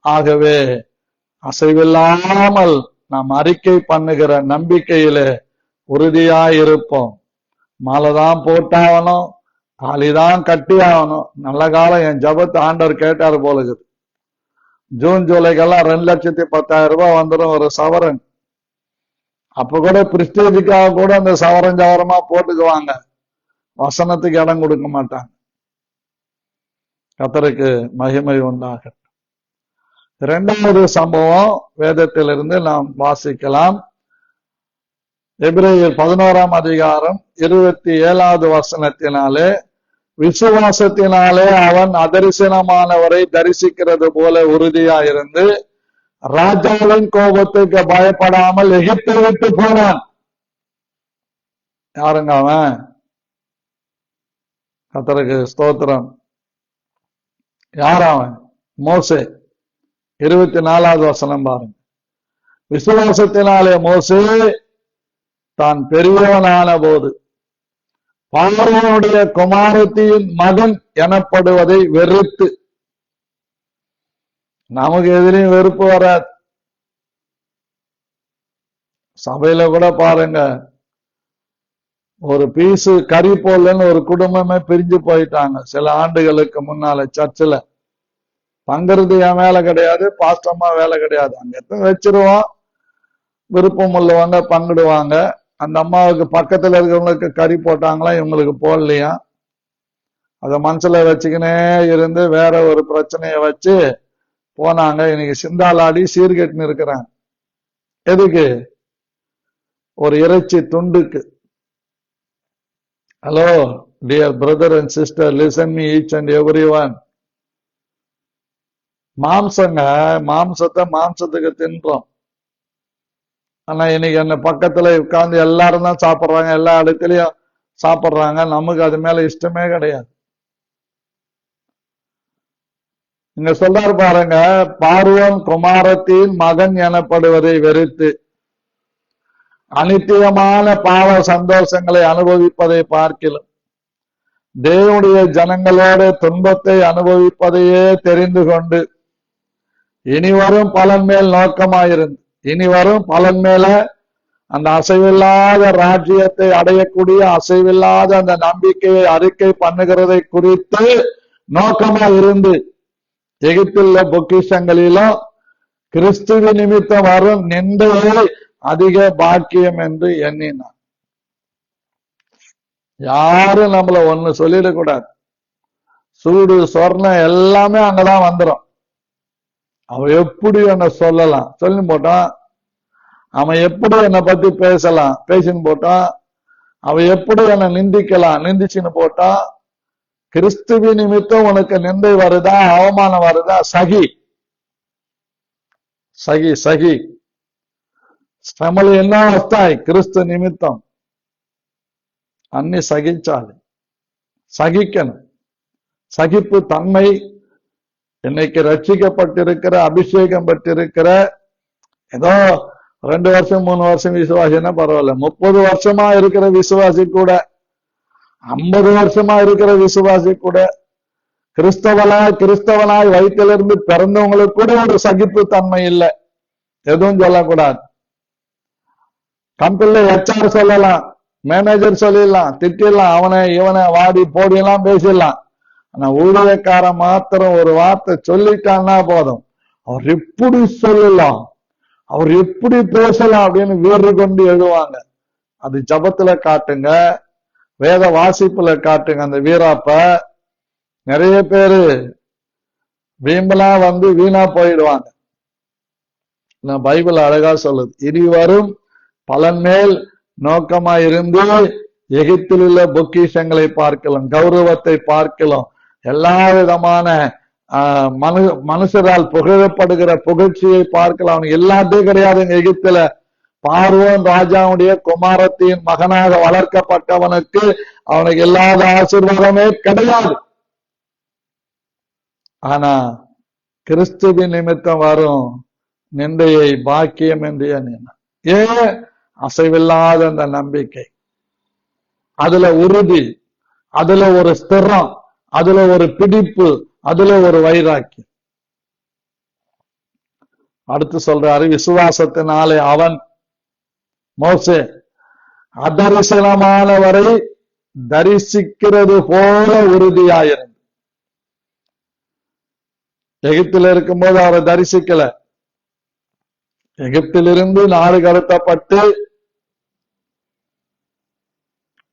ஆகவே அசைவில்லாமல் நாம் அறிக்கை பண்ணுகிற நம்பிக்கையிலே உறுதியாயிருப்போம். மாலை தான் போட்டாகணும், தாலிதான் கட்டி ஆகணும். நல்ல காலம் என் ஜபத்தை ஆண்டவர் கேட்டாரு போல இருக்குது. ஜூன் ஜூலைக்கெல்லாம் 2,10,000 ரூபாய் வந்துடும் ஒரு சவரன். அப்ப கூட பிரிஸ்டேஜுக்காக கூட அந்த சவரன் சவரமா போட்டுக்குவாங்க, வசனத்துக்கு இடம் கொடுக்க மாட்டாங்க. கர்த்தருக்கு மகிமை உண்டாகட்டும். இரண்டாவது சம்பவம் வேதத்திலிருந்து நாம் வாசிக்கலாம். எபிரேயர் 11ஆம் அதிகாரம் 27வது வசனத்தினாலே, விசுவாசத்தினாலே அவன் அதரிசனமானவரை தரிசிக்கிறது போல உறுதியாயிருந்து ராஜாவின் கோபத்துக்கு பயப்படாமல் எகிப்தை விட்டு போனான். யாருங்க அவன்? கர்த்தருக்கு ஸ்தோத்திரம். யார் அவன்? மோசே. 24வது வசனம் பாருங்க. விசுவாசத்தினாலே மோசே தான் பெரியவனான போது பார்வோனுடைய குமாரத்தியின் மகன் எனப்படுவதை வெறுத்து, நமக்கு எதிரையும் வெறுப்பு வராது. சபையில கூட பாருங்க, ஒரு பீஸு கறி போலன்னு ஒரு குடும்பமே பிரிஞ்சு போயிட்டாங்க சில ஆண்டுகளுக்கு முன்னால. சர்ச்சில் தங்குறது என் வேலை கிடையாது, பாஸ்டம்மா வேலை கிடையாது. அங்க வச்சிருவோம், விருப்பம் உள்ளவங்க பங்கிடுவாங்க. அந்த அம்மாவுக்கு பக்கத்துல இருக்கிறவங்களுக்கு கறி போட்டாங்களா, இவங்களுக்கு போடலையா, அத மனசுல வச்சுக்கினே இருந்து வேற ஒரு பிரச்சனைய வச்சு போனாங்க. இன்னைக்கு சிந்தாலாடி சீர்கெட்டுன்னு இருக்கிறாங்க. எதுக்கு? ஒரு இறைச்சி துண்டுக்கு. Hello dear brother and sister, listen me each and every one. மாம்சங்க, மாம்சத்தை மாம்சத்துக்கு தின்றோம். ஆனா இன்னைக்கு என்ன பக்கத்துல உட்கார்ந்து எல்லாரும் தான் சாப்பிடுறாங்க, எல்லா இடத்துலயும் சாப்பிடுறாங்க. நமக்கு அது மேல இஷ்டமே கிடையாது. இங்க சொல்றாரு பாருங்க, பார்வோன் குமாரத்தின் மகன் எனப்படுவதை வெறுத்து அனித்தியமான பாவ சந்தோஷங்களை அனுபவிப்பதை பார்க்கலாம் தேவனுடைய ஜனங்களோட துன்பத்தை அனுபவிப்பதையே தெரிந்து கொண்டு இனிவரும் பலன் மேல் நோக்கமாயிருந்து, இனிவரும் பலன் மேல அந்த அசைவில்லாத ராஜ்யத்தை அடையக்கூடிய அசைவில்லாத அந்த நம்பிக்கையை அறிக்கை பண்ணுகிறதை குறித்து நோக்கமா இருந்து எகிப்துள்ள பொக்கிஷங்களிலும் கிறிஸ்துவ நிமித்தம் வரும் நிந்தையை அதிக பாக்கியம் என்று எண்ணினார். யாரும் நம்மள ஒண்ணு சொல்லிடக்கூடாது. சூடு சொர்ணம் எல்லாமே அங்கதான் வந்துடும். அவன் எப்படி என்ன சொல்லலாம் சொல்லி போட்டான், அவன் எப்படி என்னை பத்தி பேசலாம் பேசின்னு போட்டான், அவன் எப்படி என்ன நிந்திக்கலாம் நிந்திச்சுன்னு போட்டான். கிறிஸ்துவ நிமித்தம் உனக்கு நிந்தை வருதா, அவமானம் வருதா, சகி சகி சகி శ్రమలు ఎన్నో వస్తాయి క్రీస్తు నిమిత్తం, అన్ని సహించాలి. சகிக்கணும். சகிப்பு தன்மை. இன்னைக்கு ரட்சிக்கப்பட்டிருக்கிற அபிஷேகம் பெற்றிருக்கிற ஏதோ 2 வருஷம் 3 வருஷம் விசுவாசினா பரவாயில்ல, 30 வருஷமா இருக்கிற விசுவாசி கூட, 50 வருஷமா இருக்கிற விசுவாசி கூட, கிறிஸ்தவனாய் வயிற்றிலிருந்து பிறந்தவங்களுக்கு கூட ஒரு சகிப்பு தன்மை இல்லை. எதுவும் சொல்லக்கூடாது. கம்பெனில HR சொல்லலாம், மேனேஜர் சொல்லிடலாம், திட்டிடலாம், அவனை இவனை வாடி போடியெல்லாம் பேசிடலாம். ஆனா ஊழியக்காரன் மாத்திரம் ஒரு வார்த்தை சொல்லிட்டான்னா போதும், அவர் எப்படி சொல்லலாம், அவர் எப்படி பேசலாம் அப்படின்னு வீறு கொண்டு எழுதுவாங்க. அது ஜபத்துல காட்டுங்க, வேத வாசிப்புல காட்டுங்க அந்த வீராப்ப. நிறைய பேரு வீம்பலா வந்து வீணா போயிடுவாங்க. நான் பைபிள் அழகா சொல்லுது, இனி வரும் பலன் மேல் நோக்கமா இருந்து எகிப்தில் உள்ள பொக்கிஷங்களை பார்க்கலாம், கௌரவத்தை பார்க்கலாம், எல்லா விதமான மனுஷரால் புகழப்படுகிற புகழ்ச்சியை பார்க்கலாம். அவனுக்கு எல்லாத்தையும் கிடையாதுங்க. எகிப்துல பார்வோன் ராஜாவுடைய குமாரத்தின் மகனாக வளர்க்கப்பட்டவனுக்கு அவனுக்கு இல்லாத ஆசீர்வாதமே கிடையாது. ஆனா கிறிஸ்துவின் நிமித்தம் வரும் நிந்தையை பாக்கியம் என்று எண்ணினான். ஏன்? அசைவில்லாத அந்த நம்பிக்கை, அதுல உறுதி, அதுல ஒரு ஸ்திரம், அதுல ஒரு பிடிப்பு, அதுல ஒரு வைராக்கியம். அடுத்து சொல்றாரு, விசுவாசத்தினாலே அவன் மோசே அதரிசனமானவரை தரிசிக்கிறது போல உறுதியாயிருந்து. எகிப்தில் இருக்கும்போது அவரை தரிசிக்கல. எகிப்திலிருந்து நாடு கடத்தப்பட்டு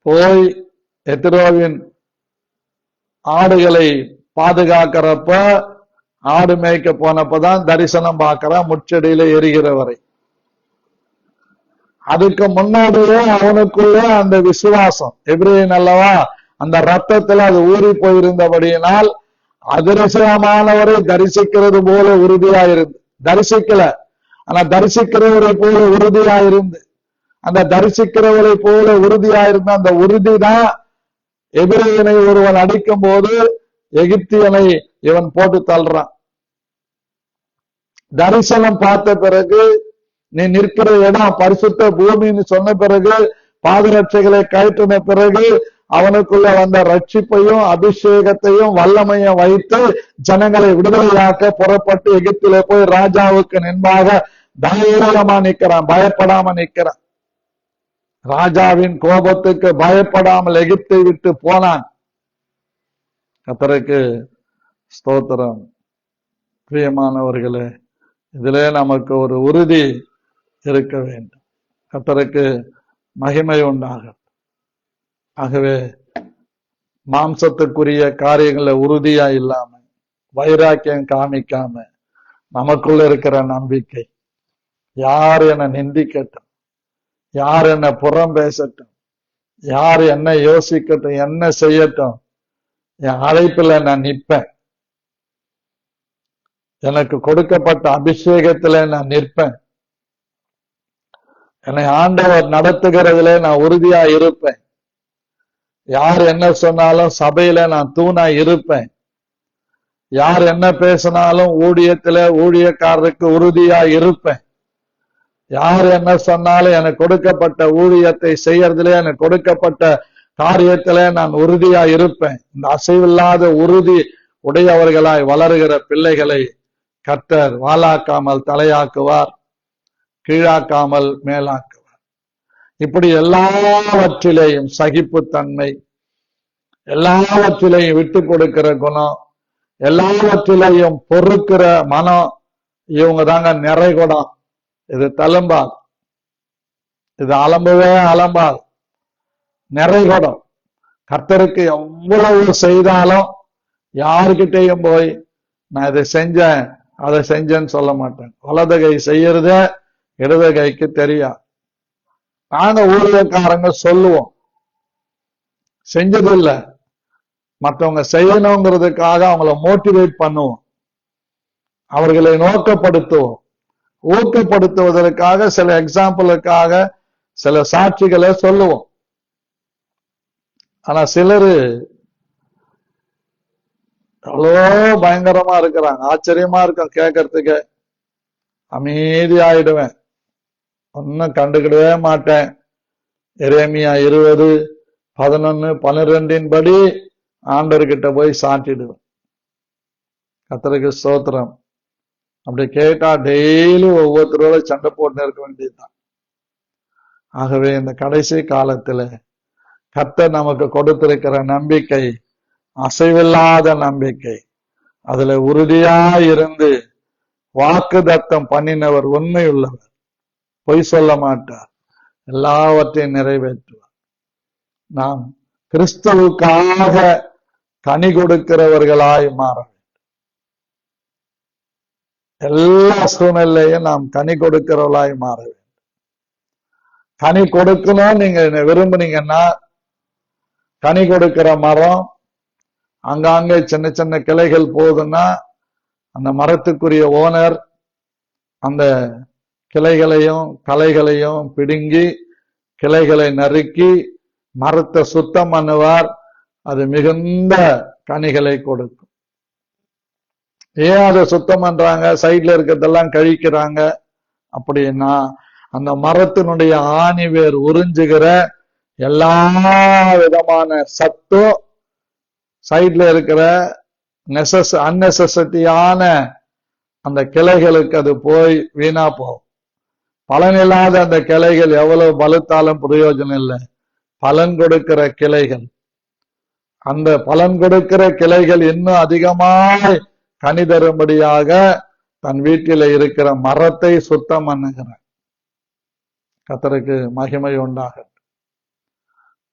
போய் எத்திரோவின் ஆடுகளை பாதுகாக்கிறப்ப, ஆடு மேய்க்க போனப்பதான் தரிசனம் பார்க்கிறான், முச்செடியில எரிகிற வரை. அதுக்கு முன்னாடியே அவனுக்குள்ளே அந்த விசுவாசம், எபிரேயன் அல்லவா, அந்த ரத்தத்துல அது ஊறி போயிருந்தபடியினால் அதிரசமானவரை தரிசிக்கிறது போல உறுதியாயிருந்து. தரிசிக்கல, ஆனா தரிசிக்கிறவரை போல உறுதியாயிருந்து. அந்த தரிசிக்கிறவரை போல உறுதியாயிருந்த அந்த உறுதிதான் எபிரேயனை ஒருவன் அடிக்கும் போது எகிப்தியனை இவன் போட்டு தள்ளுறான். தரிசனம் பார்த்த பிறகு, நீ நிற்கிற இடம் பரிசுத்த பூமின்னு சொன்ன பிறகு, பாதரட்சைகளை கயற்றின பிறகு, அவனுக்குள்ள வந்த ரட்சிப்பையும் அபிஷேகத்தையும் வல்லமையும் வைத்து ஜனங்களை விடுதலையாக்க புறப்பட்டு எகிப்திலே போய் ராஜாவுக்கு முன்பாக தைரியமா நிற்கிறான், பயப்படாம நிற்கிறான். ராஜாவின் கோபத்துக்கு பயப்படாமல் எகிப்தை விட்டு போனான். கர்த்தருக்கு ஸ்தோத்திரம். பிரியமானவர்களே, இதிலே நமக்கு ஒரு உறுதி இருக்க வேண்டும். கர்த்தருக்கு மகிமை உண்டாகும். ஆகவே மாம்சத்துக்குரிய காரியங்களை உறுதியா இல்லாம, வைராக்கியம் காமிக்காம, நமக்குள்ள இருக்கிற நம்பிக்கை, யார் என்ன நிந்திக்கட்டும், யார் என்ன புறம் பேசட்டும், யார் என்ன யோசிக்கட்டும், என்ன செய்யட்டும், என் அழைப்புல நான் நிற்பேன், எனக்கு கொடுக்கப்பட்ட அபிஷேகத்துல நான் நிற்பேன், என்னை ஆண்டவர் நடத்துகிறதுல நான் உறுதியா இருப்பேன், யார் என்ன சொன்னாலும் சபையில நான் தூணா இருப்பேன், யார் என்ன பேசினாலும் ஊழியத்துல ஊழியக்காரருக்கு உறுதியா இருப்பேன், யார் என்ன சொன்னாலும் எனக்கு கொடுக்கப்பட்ட ஊழியத்தை செய்யறதுல, எனக்கு கொடுக்கப்பட்ட காரியத்துல நான் உறுதியா இருப்பேன். இந்த அசைவில்லாத உறுதி உடையவர்களாய் வளருகிற பிள்ளைகளை கர்த்தர் வாலாக்காமல் தலையாக்குவார், கீழாக்காமல் மேலாக்குவார். இப்படி எல்லாவற்றிலேயும் சகிப்புத்தன்மை, எல்லாவற்றிலையும் விட்டு கொடுக்கிற குணம், எல்லாவற்றிலையும் பொறுக்கிற மனம், இவங்க தாங்க நிறைகுடம். இது தழும்பால், இது அலம்பவே அலம்பால், நிறைகுடம். கர்த்தருக்கு எவ்வளவு செய்தாலும் யாருக்கிட்டையும் போய் நான் இதை செஞ்சேன் அதை செஞ்சேன்னு சொல்ல மாட்டேன். வலது கை செய்யறத இடது கைக்கு தெரியாது. நாங்க ஊழியக்காரங்க சொல்லுவோம், செஞ்சதில்லை, மற்றவங்க செய்யணுங்கிறதுக்காக அவங்கள மோட்டிவேட் பண்ணுவோம், அவர்களை நோக்கப்படுத்துவோம், ஊக்கப்படுத்துவதற்காக சில எக்ஸாம்பிளுக்காக சில சாட்சிகளை சொல்லுவோம். ஆனா சிலரு அவ்வளோ பயங்கரமா இருக்கிறாங்க. ஆச்சரியமா இருக்கும் கேட்கறதுக்கு. அமைதியாயிடுவேன், ஒன்னும் கண்டுக்கிடவே மாட்டேன். எரேமியா 20:11-12 படி ஆண்டவர்கிட்ட போய் சாட்டிடுவேன். கர்த்தருக்கு ஸ்தோத்திரம். அப்படி கேட்டா டெய்லி ஒவ்வொருத்தரோட சண்டை போட்டு இருக்க வேண்டியதுதான். ஆகவே இந்த கடைசி காலத்துல கர்த்தர் நமக்கு கொடுத்திருக்கிற நம்பிக்கை அசைவில்லாத நம்பிக்கை. அதுல உறுதியா இருந்து வாக்குத்தத்தம் பண்ணினவர் உண்மை உள்ளவர், பொய் சொல்ல மாட்டார், எல்லாவற்றையும் நிறைவேற்றுவார். நாம் கிறிஸ்துவுக்காக கனி கொடுக்கிறவர்களாய் மாற வேண்டும். எல்லா சூழ்நிலையும் நாம் கனி கொடுக்கிறவர்களாய் மாற வேண்டும். கனி கொடுக்கணும் நீங்க விரும்புனீங்கன்னா, கனி கொடுக்கிற மரம் அங்காங்கே சின்ன சின்ன கிளைகள் போகுதுன்னா, அந்த மரத்துக்குரிய ஓனர் அந்த கிளைகளையும் களைகளையும் பிடுங்கி கிளைகளை நறுக்கி மரத்தை சுத்தம் பண்ணுவார். அது மிகுந்த கனிகளை கொடுக்கும். ஏன் அதை சுத்தம் பண்றாங்க, சைட்ல இருக்கிறதெல்லாம் கழிக்கிறாங்க அப்படின்னா, அந்த மரத்தினுடைய ஆணி வேர் உறிஞ்சுகிற எல்லா விதமான சத்தும் சைட்ல இருக்கிற அன்னெசசிட்டியான அந்த கிளைகளுக்கு அது போய் வீணா போகும். பலனில்லாத அந்த கிளைகள் எவ்வளவு பலுத்தாலும் பிரயோஜனம் இல்லை. பலன் கொடுக்கிற கிளைகள், அந்த பலன் கொடுக்கிற கிளைகள் இன்னும் அதிகமாய் கனி தரும்படியாக தன் வீட்டில இருக்கிற மரத்தை சுத்தம் பண்ணுகிறார். கர்த்தருக்கு மகிமை உண்டாகட்டும்.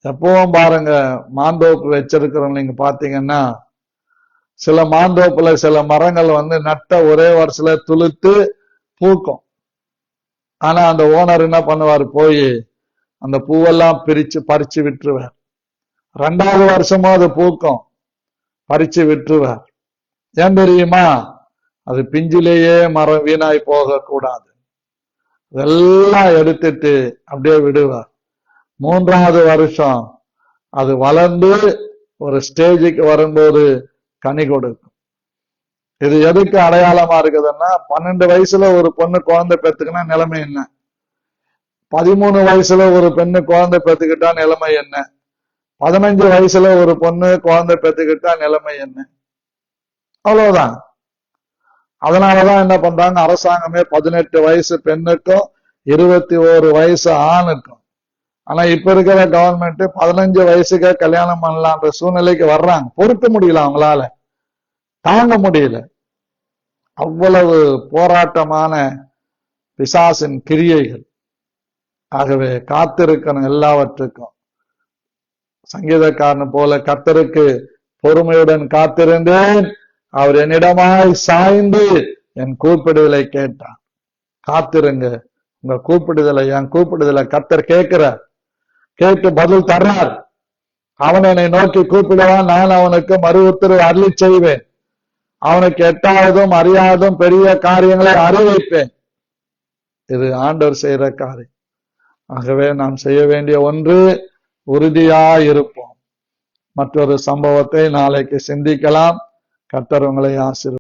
எப்பவும் பாருங்க, மாந்தோப்பு வச்சிருக்கிறவங்க நீங்க பாத்தீங்கன்னா, சில மாந்தோப்புல சில மரங்கள் நட்ட ஒரே வருஷத்துல துளுத்து பூக்கும். ஆனா அந்த ஓனர் என்ன பண்ணுவார், போய் அந்த பூவெல்லாம் பறிச்சு விட்டுருவார். 2வது வருஷமும் அது பூக்கும், பறிச்சு விட்டுருவார். ஏன் தெரியுமா? அது பிஞ்சிலேயே மரம் வீணாய் போக கூடாது, இதெல்லாம் எடுத்துட்டு அப்படியே விடுவார். 3வது வருஷம் அது வளர்ந்து ஒரு ஸ்டேஜுக்கு வரும்போது கனி கொடுக்கும். இது எதுக்கு அடையாளமா இருக்குதுன்னா, 12 வயசுல ஒரு பொண்ணு குழந்தை பெத்துக்கினா நிலைமை என்ன, 13 வயசுல ஒரு பெண்ணு குழந்தை பெத்துக்கிட்டா நிலைமை என்ன, 15 வயசுல ஒரு பொண்ணு குழந்தை பெத்துக்கிட்டா நிலைமை என்ன, அவ்வளவுதான். அதனாலதான் என்ன பண்றாங்க, அரசாங்கமே 18 வயசு பெண்ணுக்கும் 21 வயசு ஆணுக்கும். ஆனா இப்ப இருக்கிற கவர்மெண்ட் 15 வயசுக்கு கல்யாணம் பண்ணலான்ற சூழ்நிலைக்கு வர்றாங்க. பொறுக்க முடியல, அவங்களால தாங்க முடியல. அவ்வளவு போராட்டமான பிசாசின் கிரியைகள். ஆகவே காத்திருக்கணும் எல்லாவற்றுக்கும். சங்கீதக்காரன் போல கர்த்தருக்கு பொறுமையுடன் காத்திருந்தேன், அவர் என்னிடமாய் சாய்ந்து என் கூப்பிடுதலை கேட்டார். காத்திருங்க, உங்க கூப்பிடுதலை, என் கூப்பிடுதலை கர்த்தர் கேட்கிறார், கேட்டு பதில் தர்றார். அவன் என்னை நோக்கி கூப்பிடுவான், நான் அவனுக்கு மறு உத்தரவு அருளி செய்வேன், அவனுக்கு எட்டாவதும் அறியாதும் பெரிய காரியங்களை அறிவிப்பேன். இது ஆண்டவர் செய்யற காரியம். ஆகவே நாம் செய்ய வேண்டிய ஒன்று, உறுதியாயிருப்போம். மற்றொரு சம்பவத்தை நாளைக்கு சிந்திக்கலாம். கர்த்தர் உங்களை ஆசீர்வதிப்பார்.